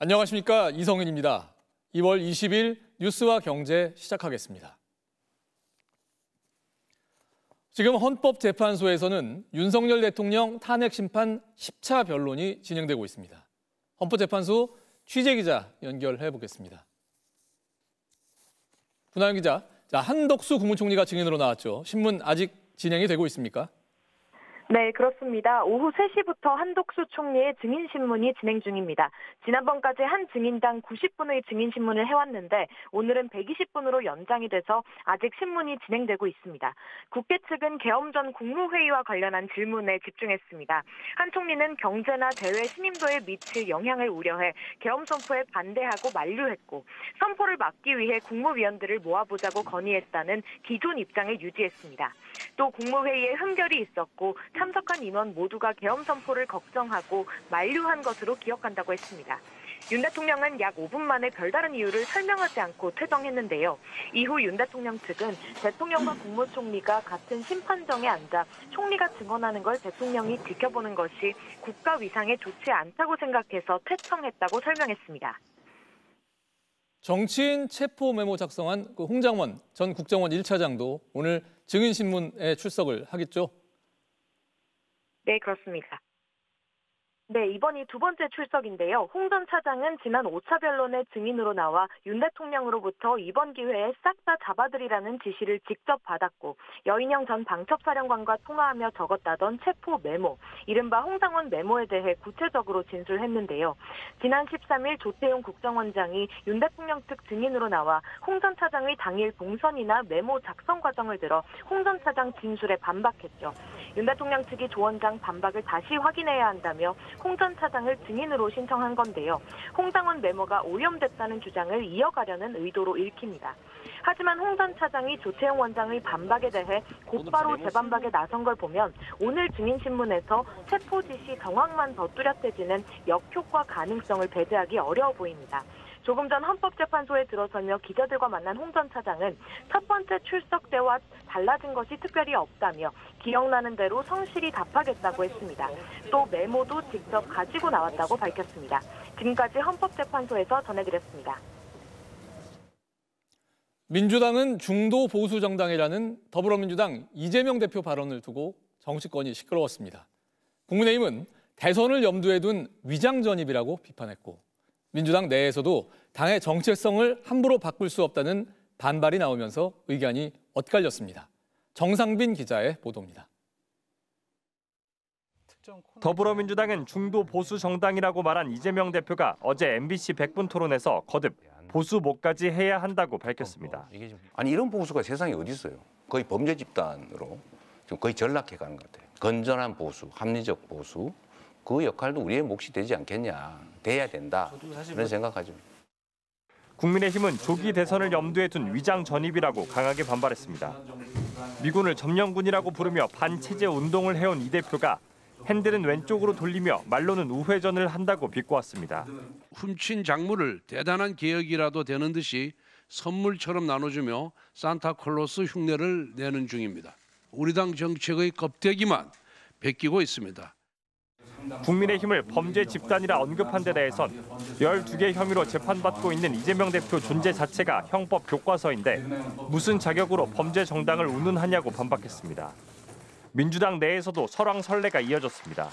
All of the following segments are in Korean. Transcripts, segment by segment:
안녕하십니까, 이성윤입니다. 2월 20일 뉴스와 경제 시작하겠습니다. 지금 헌법재판소에서는 윤석열 대통령 탄핵 심판 10차 변론이 진행되고 있습니다. 헌법재판소 취재기자 연결해 보겠습니다. 분하영 기자, 한덕수 국무총리가 증인으로 나왔죠. 신문 아직 진행이 되고 있습니까? 네, 그렇습니다. 오후 3시부터 한덕수 총리의 증인신문이 진행 중입니다. 지난번까지 한 증인당 90분의 증인신문을 해왔는데 오늘은 120분으로 연장이 돼서 아직 신문이 진행되고 있습니다. 국회 측은 계엄 전 국무회의와 관련한 질문에 집중했습니다. 한 총리는 경제나 대외 신임도에 미칠 영향을 우려해 계엄 선포에 반대하고 만류했고 선포를 막기 위해 국무위원들을 모아보자고 건의했다는 기존 입장을 유지했습니다. 또 국무회의에 흠결이 있었고 참석한 인원 모두가 계엄 선포를 걱정하고 만류한 것으로 기억한다고 했습니다. 윤 대통령은 약 5분 만에 별다른 이유를 설명하지 않고 퇴정했는데요. 이후 윤 대통령 측은 대통령과 국무총리가 같은 심판정에 앉아 총리가 증언하는 걸 대통령이 지켜보는 것이 국가 위상에 좋지 않다고 생각해서 퇴청했다고 설명했습니다. 정치인 체포 메모 작성한 홍장원 전 국정원 1차장도 오늘 증인신문에 출석을 하겠죠? 네, 그렇습니다. 네, 이번이 두 번째 출석인데요. 홍 전 차장은 지난 5차 변론의 증인으로 나와 윤 대통령으로부터 이번 기회에 싹 다 잡아들이라는 지시를 직접 받았고 여인영 전 방첩사령관과 통화하며 적었다던 체포 메모, 이른바 홍장원 메모에 대해 구체적으로 진술했는데요. 지난 13일 조태용 국정원장이 윤 대통령 측 증인으로 나와 홍 전 차장의 당일 동선이나 메모 작성 과정을 들어 홍 전 차장 진술에 반박했죠. 윤 대통령 측이 조 원장 반박을 다시 확인해야 한다며 홍 전 차장을 증인으로 신청한 건데요. 홍장원 메모가 오염됐다는 주장을 이어가려는 의도로 읽힙니다. 하지만 홍 전 차장이 조태용 원장의 반박에 대해 곧바로 재반박에 나선 걸 보면 오늘 증인신문에서 체포 지시 정황만 더 뚜렷해지는 역효과 가능성을 배제하기 어려워 보입니다. 조금 전 헌법재판소에 들어서며 기자들과 만난 홍 전 차장은 첫 번째 출석 때와 달라진 것이 특별히 없다며 기억나는 대로 성실히 답하겠다고 했습니다. 또 메모도 직접 가지고 나왔다고 밝혔습니다. 지금까지 헌법재판소에서 전해드렸습니다. 민주당은 중도 보수 정당이라는 더불어민주당 이재명 대표 발언을 두고 정치권이 시끄러웠습니다. 국민의힘은 대선을 염두에 둔 위장전입이라고 비판했고 민주당 내에서도 당의 정체성을 함부로 바꿀 수 없다는 반발이 나오면서 의견이 엇갈렸습니다. 정상빈 기자의 보도입니다. 더불어민주당은 중도 보수 정당이라고 말한 이재명 대표가 어제 MBC 100분 토론에서 거듭 보수 목까지 해야 한다고 밝혔습니다. 아니 이런 보수가 세상에 어디 있어요? 거의 범죄 집단으로 지금 거의 전락해가는 것 같아요. 건전한 보수, 합리적 보수, 그 역할도 우리의 몫이 되지 않겠냐, 돼야 된다, 그런 생각하죠. 국민의힘은 조기 대선을 염두에 둔 위장 전입이라고 강하게 반발했습니다. 미군을 점령군이라고 부르며 반체제 운동을 해온 이 대표가 핸들은 왼쪽으로 돌리며 말로는 우회전을 한다고 비꼬았습니다. 훔친 작물을 대단한 개혁이라도 되는 듯이 선물처럼 나눠주며 산타클로스 흉내를 내는 중입니다. 우리 당 정책의 껍데기만 베끼고 있습니다. 국민의힘을 범죄 집단이라 언급한 데 대해선 12개 혐의로 재판받고 있는 이재명 대표 존재 자체가 형법 교과서인데 무슨 자격으로 범죄 정당을 운운하냐고 반박했습니다. 민주당 내에서도 설왕설래가 이어졌습니다.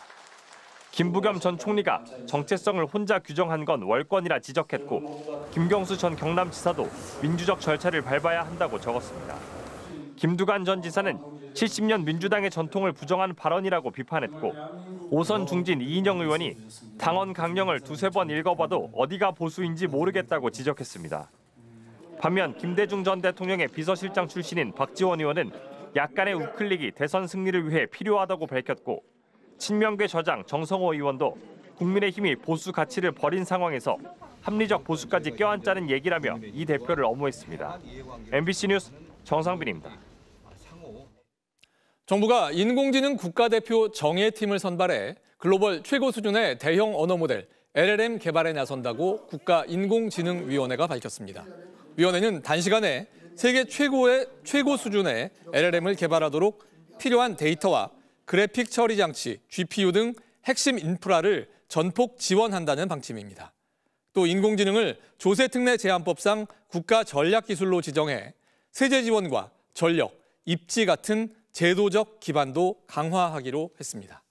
김부겸 전 총리가 정체성을 혼자 규정한 건 월권이라 지적했고 김경수 전 경남지사도 민주적 절차를 밟아야 한다고 적었습니다. 김두관 전 지사는 70년 민주당의 전통을 부정한 발언이라고 비판했고 오선 중진 이인영 의원이 당원 강령을 두세 번 읽어봐도 어디가 보수인지 모르겠다고 지적했습니다. 반면 김대중 전 대통령의 비서실장 출신인 박지원 의원은 약간의 우클릭이 대선 승리를 위해 필요하다고 밝혔고 친명계 저장 정성호 의원도 국민의힘이 보수 가치를 버린 상황에서 합리적 보수까지 껴안자는 얘기라며 이 대표를 엄호했습니다. MBC 뉴스 정상빈입니다. 정부가 인공지능 국가대표 정예팀을 선발해 글로벌 최고 수준의 대형 언어 모델 LLM 개발에 나선다고 국가인공지능위원회가 밝혔습니다. 위원회는 단시간에 세계 최고 수준의 LLM을 개발하도록 필요한 데이터와 그래픽 처리 장치, GPU 등 핵심 인프라를 전폭 지원한다는 방침입니다. 또 인공지능을 조세특례 제한법상 국가전략기술로 지정해 세제 지원과 전력, 입지 같은 제도적 기반도 강화하기로 했습니다.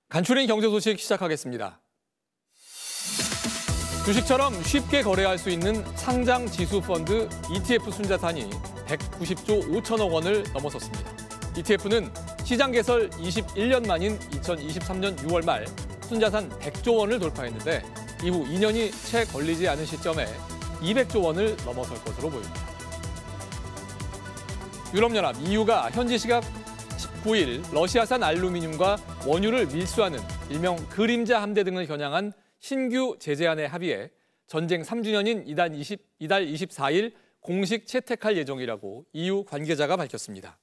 간추린 경제 소식 시작하겠습니다. 주식처럼 쉽게 거래할 수 있는 상장 지수 펀드 ETF 순자산이 190조 5천억 원을 넘어섰습니다. ETF는 시장 개설 21년 만인 2023년 6월 말 순자산 100조 원을 돌파했는데 이후 2년이 채 걸리지 않은 시점에 200조 원을 넘어설 것으로 보입니다. 유럽연합 EU가 현지 시각 19일 러시아산 알루미늄과 원유를 밀수하는 일명 그림자 함대 등을 겨냥한 신규 제재안에 합의해 전쟁 3주년인 이달 24일 공식 채택할 예정이라고 EU 관계자가 밝혔습니다.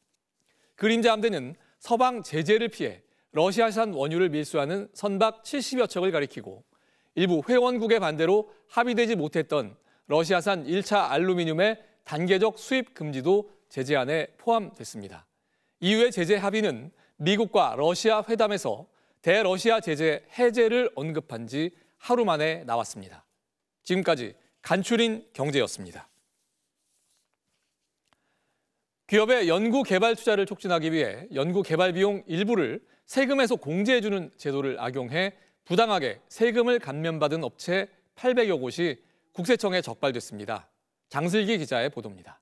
그림자 함대는 서방 제재를 피해 러시아산 원유를 밀수하는 선박 70여 척을 가리키고 일부 회원국의 반대로 합의되지 못했던 러시아산 1차 알루미늄의 단계적 수입 금지도 제재안에 포함됐습니다. EU의 제재 합의는 미국과 러시아 회담에서 대러시아 제재 해제를 언급한 지 하루 만에 나왔습니다. 지금까지 간추린 경제였습니다. 기업의 연구개발 투자를 촉진하기 위해 연구개발 비용 일부를 세금에서 공제해주는 제도를 악용해 부당하게 세금을 감면받은 업체 800여 곳이 국세청에 적발됐습니다. 장슬기 기자의 보도입니다.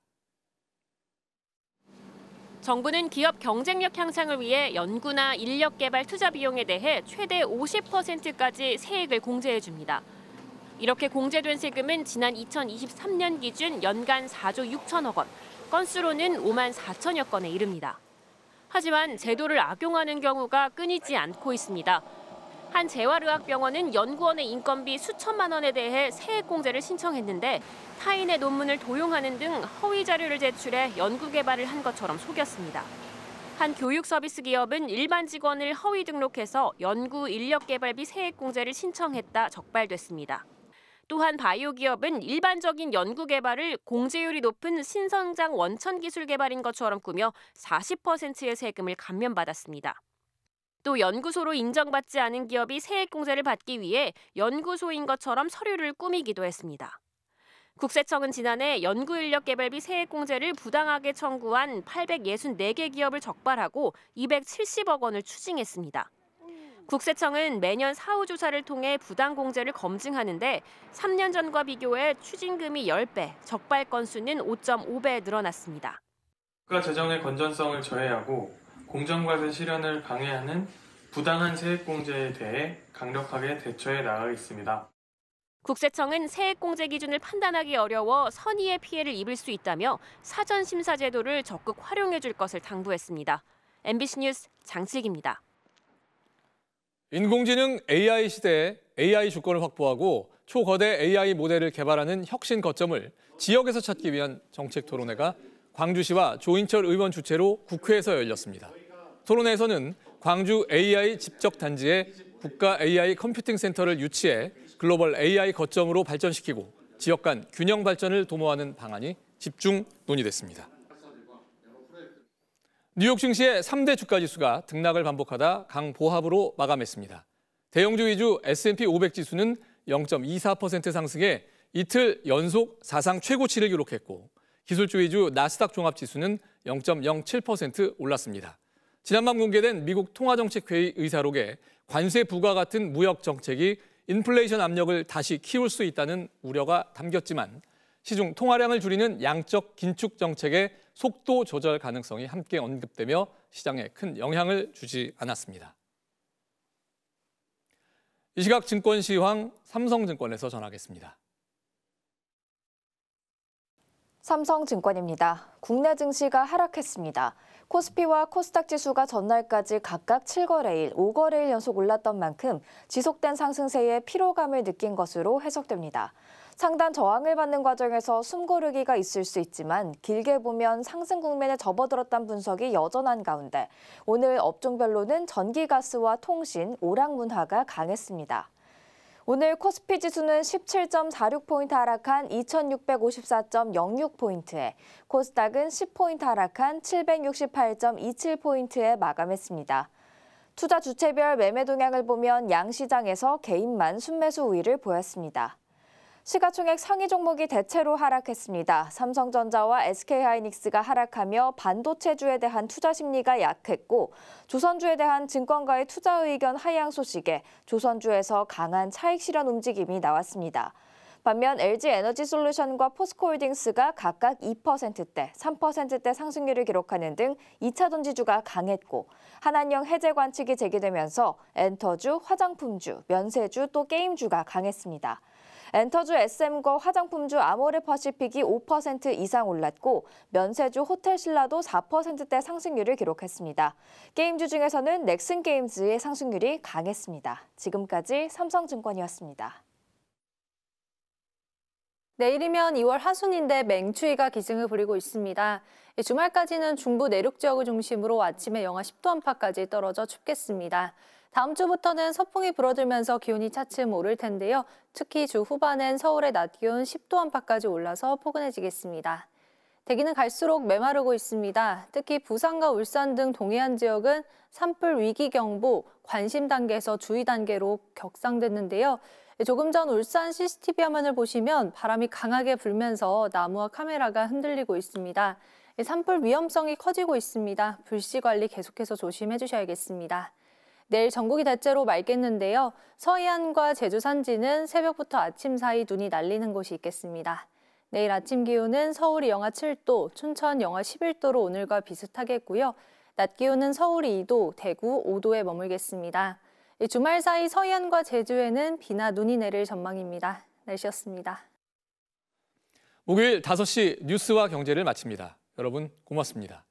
정부는 기업 경쟁력 향상을 위해 연구나 인력 개발 투자 비용에 대해 최대 50%까지 세액을 공제해줍니다. 이렇게 공제된 세금은 지난 2023년 기준 연간 4조 6천억 원, 건수로는 5만 4천여 건에 이릅니다. 하지만 제도를 악용하는 경우가 끊이지 않고 있습니다. 한 재활의학병원은 연구원의 인건비 수천만 원에 대해 세액 공제를 신청했는데 타인의 논문을 도용하는 등 허위 자료를 제출해 연구 개발을 한 것처럼 속였습니다. 한 교육 서비스 기업은 일반 직원을 허위 등록해서 연구 인력 개발비 세액 공제를 신청했다 적발됐습니다. 또한 바이오 기업은 일반적인 연구 개발을 공제율이 높은 신성장 원천 기술 개발인 것처럼 꾸며 40%의 세금을 감면받았습니다. 또 연구소로 인정받지 않은 기업이 세액 공제를 받기 위해 연구소인 것처럼 서류를 꾸미기도 했습니다. 국세청은 지난해 연구인력 개발비 세액 공제를 부당하게 청구한 864개 기업을 적발하고 270억 원을 추징했습니다. 국세청은 매년 사후 조사를 통해 부당 공제를 검증하는데 3년 전과 비교해 추징금이 10배, 적발 건수는 5.5배 늘어났습니다. 국가 재정의 건전성을 저해하고 공정과세 실현을 방해하는 부당한 세액 공제에 대해 강력하게 대처해 나가 있습니다. 국세청은 세액 공제 기준을 판단하기 어려워 선의의 피해를 입을 수 있다며 사전 심사 제도를 적극 활용해 줄 것을 당부했습니다. MBC 뉴스 장슬기입니다. 인공지능 AI 시대에 AI 주권을 확보하고 초거대 AI 모델을 개발하는 혁신 거점을 지역에서 찾기 위한 정책 토론회가 광주시와 조인철 의원 주최로 국회에서 열렸습니다. 토론회에서는 광주 AI 집적단지에 국가 AI 컴퓨팅 센터를 유치해 글로벌 AI 거점으로 발전시키고 지역 간 균형 발전을 도모하는 방안이 집중 논의됐습니다. 뉴욕 증시의 3대 주가 지수가 등락을 반복하다 강보합으로 마감했습니다. 대형주 위주 S&P 500 지수는 0.24% 상승해 이틀 연속 사상 최고치를 기록했고 기술주 위주 나스닥 종합지수는 0.07% 올랐습니다. 지난밤 공개된 미국 통화정책회의 의사록에 관세 부과 같은 무역 정책이 인플레이션 압력을 다시 키울 수 있다는 우려가 담겼지만 시중 통화량을 줄이는 양적 긴축 정책의 속도 조절 가능성이 함께 언급되며 시장에 큰 영향을 주지 않았습니다. 이 시각 증권시황 삼성증권에서 전하겠습니다. 삼성증권입니다. 국내 증시가 하락했습니다. 코스피와 코스닥 지수가 전날까지 각각 7거래일, 5거래일 연속 올랐던 만큼 지속된 상승세에 피로감을 느낀 것으로 해석됩니다. 상단 저항을 받는 과정에서 숨고르기가 있을 수 있지만 길게 보면 상승 국면에 접어들었다는 분석이 여전한 가운데 오늘 업종별로는 전기가스와 통신, 오락문화가 강했습니다. 오늘 코스피 지수는 17.46포인트 하락한 2654.06포인트에 코스닥은 10포인트 하락한 768.27포인트에 마감했습니다. 투자 주체별 매매 동향을 보면 양시장에서 개인만 순매수 우위를 보였습니다. 시가총액 상위 종목이 대체로 하락했습니다. 삼성전자와 SK하이닉스가 하락하며 반도체주에 대한 투자 심리가 약했고 조선주에 대한 증권가의 투자 의견 하향 소식에 조선주에서 강한 차익 실현 움직임이 나왔습니다. 반면 LG에너지솔루션과 포스코홀딩스가 각각 2%대, 3%대 상승률을 기록하는 등 2차전지주가 강했고 한한령 해제 관측이 제기되면서 엔터주, 화장품주, 면세주 또 게임주가 강했습니다. 엔터주 SM과 화장품주 아모레퍼시픽이 5% 이상 올랐고 면세주 호텔신라도 4%대 상승률을 기록했습니다. 게임주 중에서는 넥슨게임즈의 상승률이 강했습니다. 지금까지 삼성증권이었습니다. 내일이면 2월 하순인데 맹추위가 기승을 부리고 있습니다. 주말까지는 중부 내륙 지역을 중심으로 아침에 영하 10도 안팎까지 떨어져 춥겠습니다. 다음 주부터는 서풍이 불어들면서 기온이 차츰 오를 텐데요. 특히 주 후반엔 서울의 낮 기온 10도 안팎까지 올라서 포근해지겠습니다. 대기는 갈수록 메마르고 있습니다. 특히 부산과 울산 등 동해안 지역은 산불 위기경보, 관심 단계에서 주의 단계로 격상됐는데요. 조금 전 울산 CCTV 화면을 보시면 바람이 강하게 불면서 나무와 카메라가 흔들리고 있습니다. 산불 위험성이 커지고 있습니다. 불씨 관리 계속해서 조심해 주셔야겠습니다. 내일 전국이 대체로 맑겠는데요. 서해안과 제주 산지는 새벽부터 아침 사이 눈이 날리는 곳이 있겠습니다. 내일 아침 기온은 서울이 영하 7도, 춘천 영하 11도로 오늘과 비슷하겠고요. 낮 기온은 서울이 2도, 대구 5도에 머물겠습니다. 주말 사이 서해안과 제주에는 비나 눈이 내릴 전망입니다. 날씨였습니다. 목요일 5시 뉴스와 경제를 마칩니다. 여러분 고맙습니다.